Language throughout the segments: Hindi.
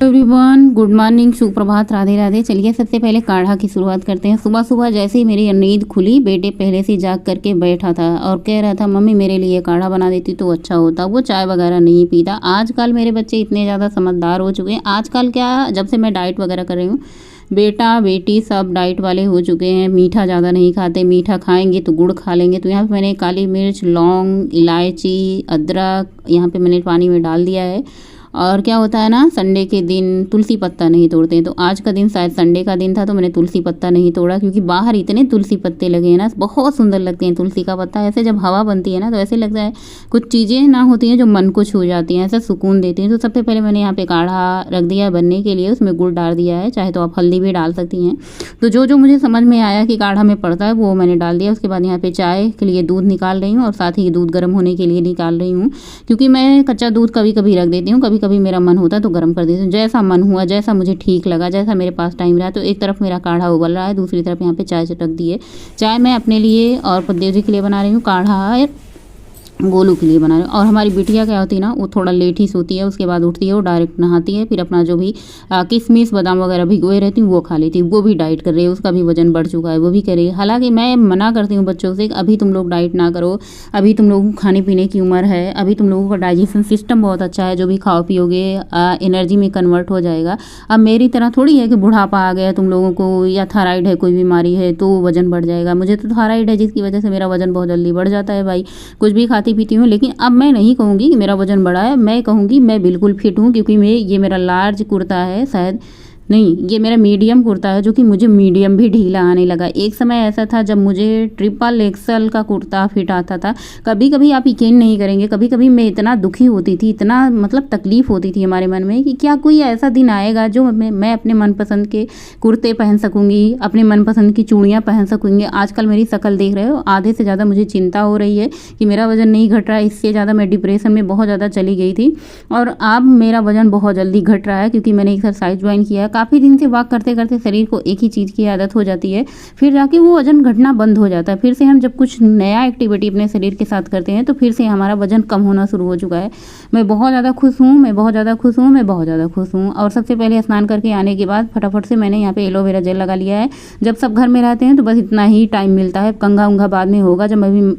एवरीवन, गुड मॉर्निंग, सुप्रभात, राधे राधे। चलिए सबसे पहले काढ़ा की शुरुआत करते हैं। सुबह सुबह जैसे ही मेरी नींद खुली, बेटे पहले से जाग करके बैठा था और कह रहा था मम्मी मेरे लिए काढ़ा बना देती तो अच्छा होता। वो चाय वगैरह नहीं पीता। आजकल मेरे बच्चे इतने ज़्यादा समझदार हो चुके हैं। आजकल क्या, जब से मैं डाइट वगैरह कर रही हूँ, बेटा बेटी सब डाइट वाले हो चुके हैं। मीठा ज़्यादा नहीं खाते, मीठा खाएंगे तो गुड़ खा लेंगे। तो यहाँ पे मैंने काली मिर्च, लौंग, इलायची, अदरक यहाँ पे मैंने पानी में डाल दिया है। और क्या होता है ना, संडे के दिन तुलसी पत्ता नहीं तोड़ते हैं, तो आज का दिन शायद संडे का दिन था तो मैंने तुलसी पत्ता नहीं तोड़ा, क्योंकि बाहर इतने तुलसी पत्ते लगे हैं ना, बहुत सुंदर लगते हैं। तुलसी का पत्ता ऐसे जब हवा बनती है ना तो ऐसे लगता है कुछ चीज़ें ना होती हैं जो मन को छू जाती हैं, ऐसा सुकून देती हैं। तो सबसे पहले मैंने यहाँ पे काढ़ा रख दिया बनने के लिए, उसमें गुड़ डाल दिया है, चाहे तो आप हल्दी भी डाल सकती हैं। तो जो जो मुझे समझ में आया कि काढ़ा में पड़ता है वो मैंने डाल दिया। उसके बाद यहाँ पे चाय के लिए दूध निकाल रही हूँ और साथ ही दूध गर्म होने के लिए निकाल रही हूँ, क्योंकि मैं कच्चा दूध कभी कभी रख देती हूँ, कभी कभी मेरा मन होता है तो गर्म कर देती हूँ। जैसा मन हुआ, जैसा मुझे ठीक लगा, जैसा मेरे पास टाइम रहा। तो एक तरफ मेरा काढ़ा उबल रहा है, दूसरी तरफ यहाँ पे चाय रख दी है। चाय मैं अपने लिए और पद्देव जी के लिए बना रही हूँ, काढ़ा गोलू के लिए बना रहे हैं। और हमारी बिटिया क्या होती है ना, वो थोड़ा लेट ही सोती है, उसके बाद उठती है, वो डायरेक्ट नहाती है, फिर अपना जो भी किशमिश बादाम वगैरह भिगोए रहती हूँ वो खा लेती है। वो भी डाइट कर रही है, उसका भी वजन बढ़ चुका है, वो भी करेगी। हालांकि मैं मना करती हूँ बच्चों से, अभी तुम लोग डाइट ना करो, अभी तुम लोगों को खाने पीने की उम्र है, अभी तुम लोगों का डाइजेशन सिस्टम बहुत अच्छा है, जो भी खाओ पियोगे एनर्जी में कन्वर्ट हो जाएगा। अब मेरी तरह थोड़ी है कि बुढ़ापा आ गया तुम लोगों को, या थायराइड है, कोई बीमारी है तो वजन बढ़ जाएगा। मुझे तो थायराइड है, जिसकी वजह से मेरा वजन बहुत जल्दी बढ़ जाता है भाई, कुछ भी खाती पीती हूँ। लेकिन अब मैं नहीं कहूँगी कि मेरा वजन बढ़ा है, मैं कहूँगी मैं बिल्कुल फिट हूँ, क्योंकि ये मेरा लार्ज कुर्ता है, शायद नहीं, ये मेरा मीडियम कुर्ता है, जो कि मुझे मीडियम भी ढीला आने लगा। एक समय ऐसा था जब मुझे ट्रिपल एक्सल का कुर्ता फिट आता था। कभी कभी आप यकीन नहीं करेंगे, कभी कभी मैं इतना दुखी होती थी, इतना मतलब तकलीफ़ होती थी हमारे मन में कि क्या कोई ऐसा दिन आएगा जो मैं अपने मनपसंद के कुर्ते पहन सकूँगी, अपने मनपसंद की चूड़ियाँ पहन सकूँगी। आजकल मेरी शक्ल देख रहे हो, आधे से ज़्यादा मुझे चिंता हो रही है कि मेरा वज़न नहीं घट रहा है। इससे ज़्यादा मैं डिप्रेशन में बहुत ज़्यादा चली गई थी, और अब मेरा वज़न बहुत जल्दी घट रहा है, क्योंकि मैंने एक्सरसाइज ज्वाइन किया है। काफ़ी दिन से वॉक करते करते शरीर को एक ही चीज़ की आदत हो जाती है, फिर जाके वो वजन घटना बंद हो जाता है। फिर से हम जब कुछ नया एक्टिविटी अपने शरीर के साथ करते हैं तो फिर से हमारा वजन कम होना शुरू हो चुका है। मैं बहुत ज़्यादा खुश हूँ, मैं बहुत ज़्यादा खुश हूँ, मैं बहुत ज़्यादा खुश हूँ। और सबसे पहले स्नान करके आने के बाद फटाफट से मैंने यहाँ पे एलोवेरा जेल लगा लिया है। जब सब घर में रहते हैं तो बस इतना ही टाइम मिलता है, कंघा उंघा बाद में होगा, जब मैं भी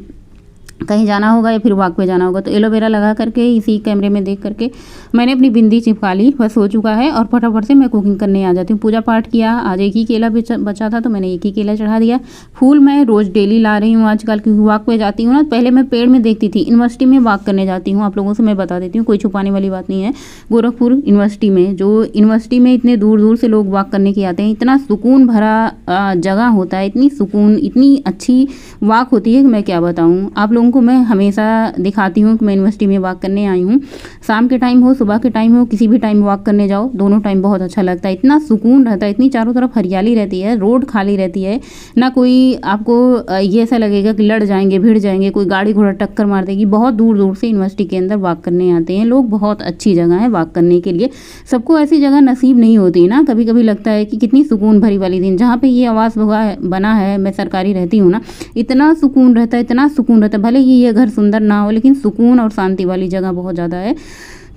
कहीं जाना होगा या फिर वॉक पे जाना होगा। तो एलोवेरा लगा करके इसी कैमरे में देख करके मैंने अपनी बिंदी चिपका ली, बस हो चुका है। और फटाफट से मैं कुकिंग करने आ जाती हूँ। पूजा पाठ किया, आज एक ही केला बचा था तो मैंने एक ही केला चढ़ा दिया। फूल मैं रोज़ डेली ला रही हूँ आजकल, क्योंकि वॉक पे जाती हूँ ना। पहले मैं पेड़ में देखती थी, यूनिवर्सिटी में वॉक करने जाती हूँ, आप लोगों से मैं बता देती हूँ, कोई छुपाने वाली बात नहीं है। गोरखपुर यूनिवर्सिटी में, जो यूनिवर्सिटी में इतने दूर दूर से लोग वॉक करने के आते हैं, इतना सुकून भरा जगह होता है, इतनी सुकून, इतनी अच्छी वॉक होती है कि मैं क्या बताऊँ आप लोगों को। मैं हमेशा दिखाती हूँ कि मैं यूनिवर्सिटी में वॉक करने आई हूँ। शाम के टाइम हो, सुबह के टाइम हो, किसी भी टाइम वॉक करने जाओ, दोनों टाइम बहुत अच्छा लगता है। इतना सुकून रहता है, इतनी चारों तरफ हरियाली रहती है, रोड खाली रहती है ना, कोई आपको ये ऐसा लगेगा कि लड़ जाएंगे, भिड़ जाएंगे, कोई गाड़ी घोड़ा टक्कर मार देगी। बहुत दूर दूर से यूनिवर्सिटी के अंदर वॉक करने आते हैं लोग। बहुत अच्छी जगह है वॉक करने के लिए। सबको ऐसी जगह नसीब नहीं होती ना। कभी कभी लगता है कि कितनी सुकून भरी वाली दिन, जहाँ पे ये आवास बना है, मैं सरकारी रहती हूँ ना, इतना सुकून रहता है, इतना सुकून रहता है। भले ही ये घर सुंदर ना हो, लेकिन सुकून और शांति वाली जगह बहुत ज़्यादा है।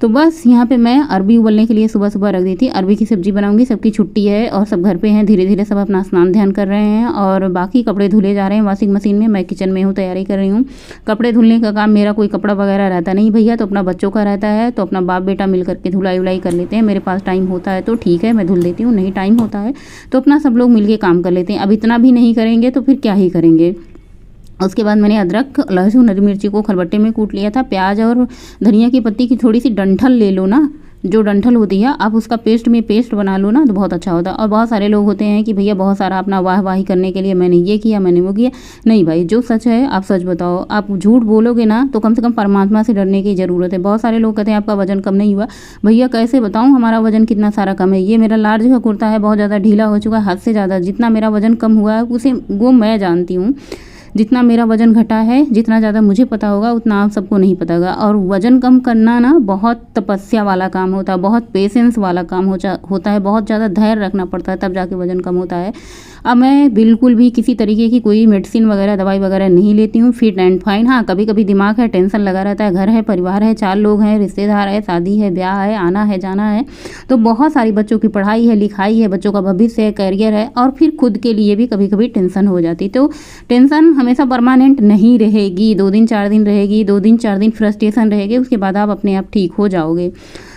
तो बस यहाँ पे मैं अरबी उबलने के लिए सुबह सुबह रख दी थी। अरबी की सब्जी बनाऊंगी, सबकी छुट्टी है और सब घर पे हैं, धीरे धीरे सब अपना स्नान ध्यान कर रहे हैं। और बाकी कपड़े धुले जा रहे हैं वॉशिंग मशीन में, मैं किचन में हूँ, तैयारी कर रही हूँ। कपड़े धुलने का काम मेरा कोई कपड़ा वगैरह रहता नहीं भैया, तो अपना बच्चों का रहता है, तो अपना बाप बेटा मिल करके धुलाई उलाई कर लेते हैं। मेरे पास टाइम होता है तो ठीक है, मैं धुल देती हूँ, नहीं टाइम होता है तो अपना सब लोग मिल के काम कर लेते हैं। अब इतना भी नहीं करेंगे तो फिर क्या ही करेंगे। उसके बाद मैंने अदरक, लहसुन, हरी मिर्ची को खलबट्टे में कूट लिया था। प्याज और धनिया की पत्ती की थोड़ी सी डंठल ले लो ना, जो डंठल होती है, आप उसका पेस्ट बना लो ना, तो बहुत अच्छा होता है। और बहुत सारे लोग होते हैं कि भैया बहुत सारा अपना वाहवाही करने के लिए मैंने ये किया, मैंने वो किया। नहीं भाई, जो सच है आप सच बताओ। आप झूठ बोलोगे ना तो कम से कम परमात्मा से डरने की ज़रूरत है। बहुत सारे लोग कहते हैं आपका वजन कम नहीं हुआ। भैया कैसे बताऊँ हमारा वजन कितना सारा कम है। ये मेरा लार्ज का कुर्ता है, बहुत ज़्यादा ढीला हो चुका है, हद से ज़्यादा। जितना मेरा वजन कम हुआ है उसे वो मैं जानती हूँ। जितना मेरा वज़न घटा है, जितना ज़्यादा मुझे पता होगा उतना आप सबको नहीं पता होगा। और वज़न कम करना ना बहुत तपस्या वाला काम होता है, बहुत पेशेंस वाला काम होता है, बहुत ज़्यादा धैर्य रखना पड़ता है, तब जाके वज़न कम होता है। अब मैं बिल्कुल भी किसी तरीके की कोई मेडिसिन वगैरह, दवाई वगैरह नहीं लेती हूँ, फिट एंड फाइन। हाँ, कभी कभी दिमाग है, टेंशन लगा रहता है, घर है, परिवार है, 4 लोग हैं, रिश्तेदार है, शादी है, ब्याह है, आना है, जाना है, तो बहुत सारी बच्चों की पढ़ाई है, लिखाई है, बच्चों का भविष्य है, करियर है, और फिर खुद के लिए भी कभी कभी टेंशन हो जाती। तो टेंशन हमेशा परमानेंट नहीं रहेगी, 2 दिन 4 दिन रहेगी, 2 दिन 4 दिन फ्रस्ट्रेशन रहेगी, उसके बाद आप अपने आप ठीक हो जाओगे।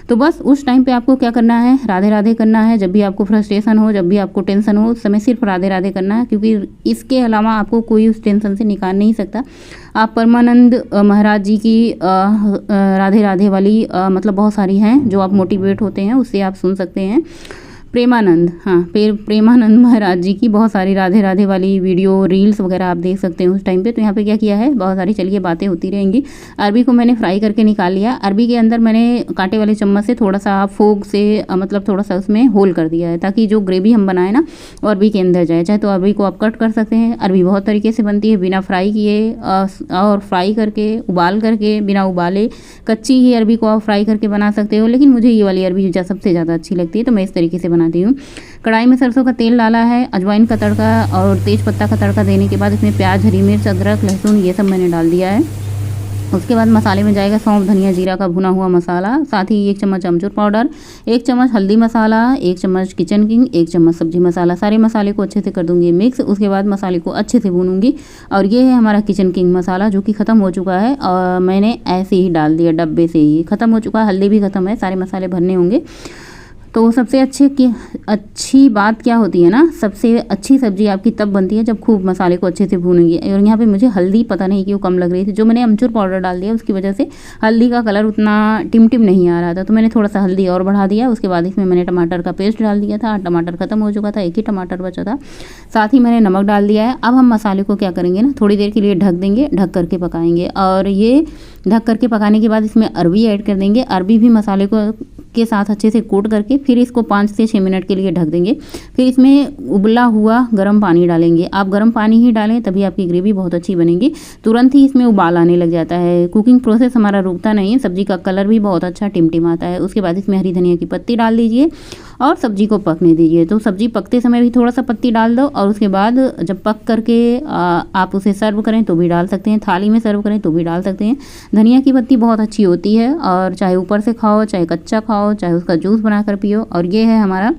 तो बस उस टाइम पे आपको क्या करना है, राधे राधे करना है। जब भी आपको फ्रस्ट्रेशन हो, जब भी आपको टेंशन हो, उस समय सिर्फ राधे राधे करना है, क्योंकि इसके अलावा आपको कोई उस टेंशन से निकाल नहीं सकता। आप परमानंद महाराज जी की राधे राधे वाली मतलब बहुत सारी हैं जो आप मोटिवेट होते हैं, उससे आप सुन सकते हैं। प्रेमानंद, हाँ, प्रेमानंद महाराज जी की बहुत सारी राधे राधे वाली वीडियो, रील्स वगैरह आप देख सकते हैं उस टाइम पे। तो यहाँ पे क्या किया है, बहुत सारी, चलिए बातें होती रहेंगी। अरबी को मैंने फ्राई करके निकाल लिया। अरबी के अंदर मैंने कांटे वाले चम्मच से थोड़ा सा फोक से मतलब थोड़ा सा उसमें होल कर दिया है, ताकि जो ग्रेवी हम बनाए ना वो अरबी के अंदर जाए। चाहे तो अरबी को आप कट कर सकते हैं। अरबी बहुत तरीके से बनती है, बिना फ्राई किए और फ्राई करके, उबाल करके, बिना उबाले कच्ची ही अरबी को आप फ्राई करके बना सकते हो। लेकिन मुझे ये वाली अरबी सबसे ज़्यादा अच्छी लगती है, तो मैं इस तरीके से बनाती हूँ। कढ़ाई में सरसों का तेल डाला है, अजवाइन का तड़का और तेज पत्ता का तड़का देने के बाद इसमें प्याज, हरी मिर्च, अदरक, लहसुन ये सब मैंने डाल दिया है। उसके बाद मसाले में जाएगा सौंफ, धनिया, जीरा का भुना हुआ मसाला, साथ ही 1 चम्मच अमचूर पाउडर, 1 चम्मच हल्दी मसाला, 1 चम्मच किचन किंग, 1 चम्मच सब्जी मसाला। सारे मसाले को अच्छे से कर दूंगी मिक्स। उसके बाद मसाले को अच्छे से भूनूंगी। और ये है हमारा किचन किंग मसाला, जो कि ख़त्म हो चुका है, और मैंने ऐसे ही डाल दिया, डब्बे से ही ख़त्म हो चुका है। हल्दी भी ख़त्म है, सारे मसाले भरने होंगे। तो सबसे अच्छी बात क्या होती है ना, सबसे अच्छी सब्ज़ी आपकी तब बनती है जब खूब मसाले को अच्छे से भूनेंगे। और यहाँ पे मुझे हल्दी पता नहीं क्यों कम लग रही थी, जो मैंने अमचूर पाउडर डाल दिया उसकी वजह से हल्दी का कलर उतना टिमटिम नहीं आ रहा था, तो मैंने थोड़ा सा हल्दी और बढ़ा दिया। उसके बाद इसमें मैंने टमाटर का पेस्ट डाल दिया था, टमाटर ख़त्म हो चुका था, 1 ही टमाटर बचा था। साथ ही मैंने नमक डाल दिया है। अब हम मसाले को क्या करेंगे ना, थोड़ी देर के लिए ढक देंगे, ढक करके पकाएंगे। और ये ढक करके पकाने के बाद इसमें अरबी ऐड कर देंगे। अरबी भी मसाले को के साथ अच्छे से कोट करके फिर इसको 5 से 6 मिनट के लिए ढक देंगे। फिर इसमें उबला हुआ गर्म पानी डालेंगे। आप गर्म पानी ही डालें, तभी आपकी ग्रेवी बहुत अच्छी बनेगी। तुरंत ही इसमें उबाल आने लग जाता है, कुकिंग प्रोसेस हमारा रुकता नहीं है, सब्जी का कलर भी बहुत अच्छा टिमटिमाता है। उसके बाद इसमें हरी धनिया की पत्ती डाल दीजिए और सब्जी को पकने दीजिए। तो सब्जी पकते समय भी थोड़ा सा पत्ती डाल दो, और उसके बाद जब पक करके आप उसे सर्व करें तो भी डाल सकते हैं, थाली में सर्व करें तो भी डाल सकते हैं। धनिया की पत्ती बहुत अच्छी होती है, और चाहे ऊपर से खाओ, चाहे कच्चा खाओ, चाहे उसका जूस बनाकर पियो। और ये है हमारा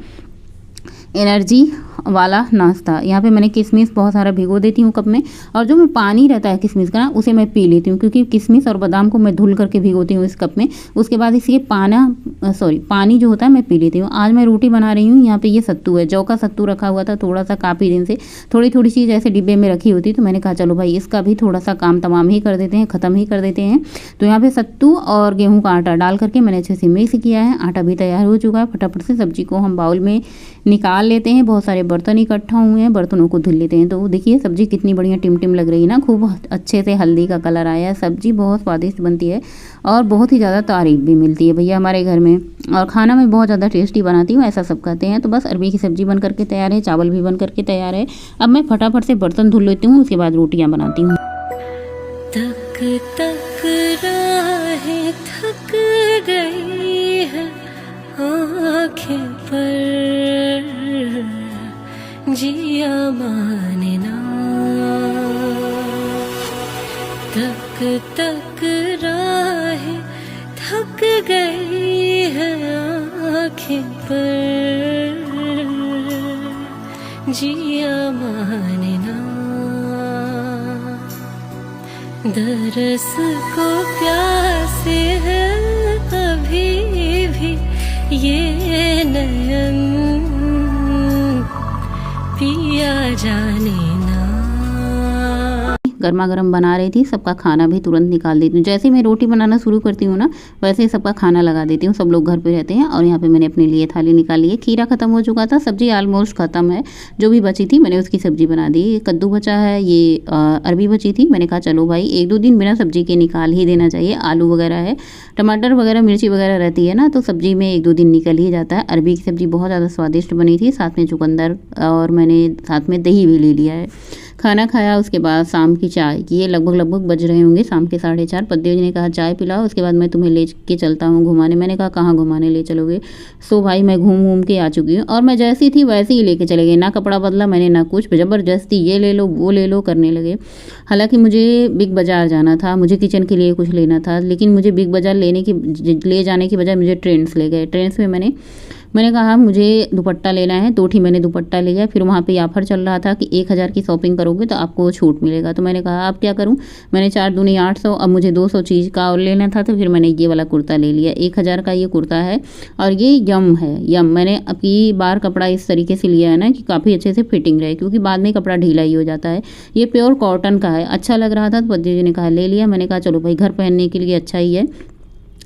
एनर्जी वाला नाश्ता। यहाँ पे मैंने किशमिश बहुत सारा भिगो देती हूँ कप में, और जो मैं पानी रहता है किशमिश का ना, उसे मैं पी लेती हूँ, क्योंकि किशमिश और बादाम को मैं धुल करके भिगोती हूँ इस कप में। उसके बाद इसके पानी जो होता है मैं पी लेती हूँ। आज मैं रोटी बना रही हूँ। यहाँ पे ये सत्तू है, जौ का सत्तू रखा हुआ था थोड़ा सा, काफ़ी दिन से थोड़ी थोड़ी चीज़ ऐसे डिब्बे में रखी होती, तो मैंने कहा चलो भाई इसका भी थोड़ा सा काम तमाम ही कर देते हैं, ख़त्म ही कर देते हैं। तो यहाँ पे सत्तू और गेहूँ का आटा डाल करके मैंने अच्छे से मिक्स किया है। आटा भी तैयार हो चुका है। फटाफट से सब्जी को हम बाउल में निकाल लेते हैं। बहुत सारे बर्तन इकट्ठा हुए हैं, बर्तनों को धुल लेते हैं। तो देखिए सब्जी कितनी बढ़िया टिमटिम लग रही है ना, खूब अच्छे से हल्दी का कलर आया है। सब्जी बहुत स्वादिष्ट बनती है और बहुत ही ज़्यादा तारीफ भी मिलती है भैया हमारे घर में, और खाना मैं बहुत ज़्यादा टेस्टी बनाती हूँ, ऐसा सब कहते हैं। तो बस अरबी की सब्जी बन करके तैयार है, चावल भी बन करके तैयार है। अब मैं फटाफट से बर्तन धुल लेती हूँ, उसके बाद रोटियाँ बनाती हूँ। तक तक राहें थक गई है आँखें पर, जिया माने ना। तक तक राहें थक गई है आँखें पर, जिया माने ना। दरस को प्यासे है अभी भी ये नयन, पिया जाने ना। गर्मा गर्म बना रही थी, सबका खाना भी तुरंत निकाल देती हूँ। जैसे मैं रोटी बनाना शुरू करती हूँ ना, वैसे ही सबका खाना लगा देती हूँ। सब लोग घर पे रहते हैं। और यहाँ पे मैंने अपने लिए थाली निकाली है। खीरा ख़त्म हो चुका था, सब्जी ऑलमोस्ट ख़त्म है। जो भी बची थी मैंने उसकी सब्जी बना दी। कद्दू बचा है, ये अरबी बची थी। मैंने कहा चलो भाई 1-2 दिन बिना सब्जी के निकाल ही देना चाहिए। आलू वगैरह है, टमाटर वगैरह, मिर्ची वगैरह रहती है ना, तो सब्जी में 1-2 दिन निकल ही जाता है। अरबी की सब्ज़ी बहुत ज़्यादा स्वादिष्ट बनी थी, साथ में चुकंदर और मैंने साथ में दही भी ले लिया है। खाना खाया, उसके बाद शाम की चाय की, ये लगभग बज रहे होंगे शाम के 4:30। पतिदेव जी ने कहा चाय पिलाओ, उसके बाद मैं तुम्हें ले के चलता हूँ घुमाने। मैंने कहा कहाँ घुमाने ले चलोगे? सो भाई मैं घूम के आ चुकी हूँ और मैं जैसी थी वैसे ही लेके चले गए, ना कपड़ा बदला मैंने ना कुछ, ज़बरदस्ती ये ले लो वो ले लो करने लगे। हालांकि मुझे बिग बाज़ार जाना था, मुझे किचन के लिए कुछ लेना था, लेकिन मुझे बिग बाज़ार ले जाने की बजाय मुझे ट्रेंड्स ले गए। ट्रेंड्स में मैंने कहा मुझे दुपट्टा लेना है, तो ठीक मैंने दुपट्टा लिया। फिर वहाँ पे ऑफर चल रहा था कि 1000 की शॉपिंग करोगे तो आपको छूट मिलेगा। तो मैंने कहा अब क्या करूँ, मैंने 4 दूनी 800, अब मुझे 200 चीज़ का और लेना था, तो फिर मैंने ये वाला कुर्ता ले लिया। 1000 का ये कुर्ता है और ये यम है। यम मैंने अब की बार कपड़ा इस तरीके से लिया है ना कि काफ़ी अच्छे से फिटिंग रहे, क्योंकि बाद में कपड़ा ढीला ही हो जाता है। ये प्योर कॉटन का है, अच्छा लग रहा था तो पति जी ने कहा ले लिया। मैंने कहा चलो भाई घर पहनने के लिए अच्छा ही है।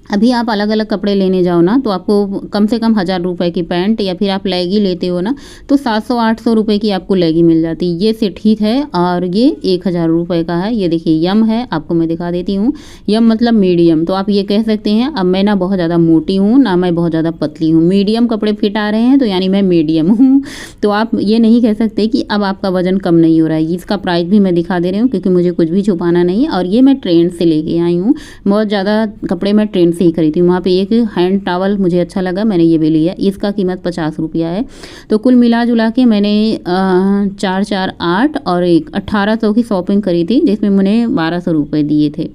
अभी आप अलग अलग कपड़े लेने जाओ ना तो आपको कम से कम 1000 रुपये की पैंट, या फिर आप लेगी लेते हो ना तो 700-800 रुपये की आपको लेगी मिल जाती है। ये से ठीक है और ये 1000 रुपये का है। ये देखिए यम है, आपको मैं दिखा देती हूँ। यम मतलब मीडियम, तो आप ये कह सकते हैं अब मैं ना बहुत ज़्यादा मोटी हूँ ना मैं बहुत ज़्यादा पतली हूँ, मीडियम कपड़े फिट आ रहे हैं तो यानी मैं मीडियम हूँ। तो आप ये नहीं कह सकते कि अब आपका वजन कम नहीं हो रहा है। इसका प्राइस भी मैं दिखा दे रही हूँ क्योंकि मुझे कुछ भी छुपाना नहीं। और ये मैं ट्रेंड से लेके आई हूँ, बहुत ज़्यादा कपड़े मैं ट्रेंड से ही खरीदी हूँ। वहाँ पे एक हैंड टॉवल मुझे अच्छा लगा, मैंने ये भी लिया। इसका कीमत 50 रुपया है। तो कुल मिला जुला के मैंने 4-4-8 और 1800 की शॉपिंग करी थी, जिसमें मैंने 1200 रुपये दिए थे।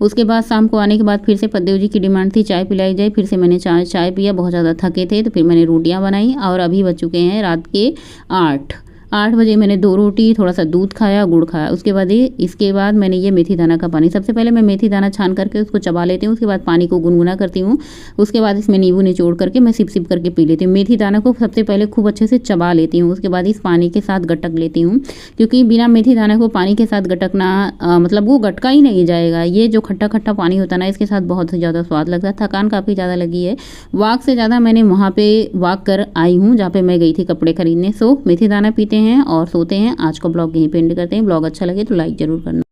उसके बाद शाम को आने के बाद फिर से पतिदेव जी की डिमांड थी चाय पिलाई जाए, फिर से मैंने चाय पिया। बहुत ज़्यादा थके थे तो फिर मैंने रोटियां बनाई और अभी बज चुके हैं रात के 8 बजे। मैंने 2 रोटी, थोड़ा सा दूध खाया, गुड़ खाया। इसके बाद मैंने ये मेथी दाना का पानी, सबसे पहले मैं मेथी दाना छान करके उसको चबा लेती हूँ, उसके बाद पानी को गुनगुना करती हूँ, उसके बाद इसमें नींबू निचोड़ करके मैं सिप सिप करके पी लेती हूँ। मेथी दाना को सबसे पहले खूब अच्छे से चबा लेती हूँ, उसके बाद इस पानी के साथ गटक लेती हूँ, क्योंकि बिना मेथी दाना को पानी के साथ गटकना मतलब वो गटका ही नहीं जाएगा। ये जो खट्टा खट्टा पानी होता है ना, इसके साथ बहुत ही ज़्यादा स्वाद लगता है। थकान काफ़ी ज़्यादा लगी है, वॉक से ज़्यादा मैंने वहाँ पे वॉक कर आई हूँ जहाँ पे मैं गई थी कपड़े खरीदने। सो मेथी दाना पीते हैं और सोते हैं। आज का ब्लॉग यहीं पे एंड करते हैं। ब्लॉग अच्छा लगे तो लाइक ज़रूर करना।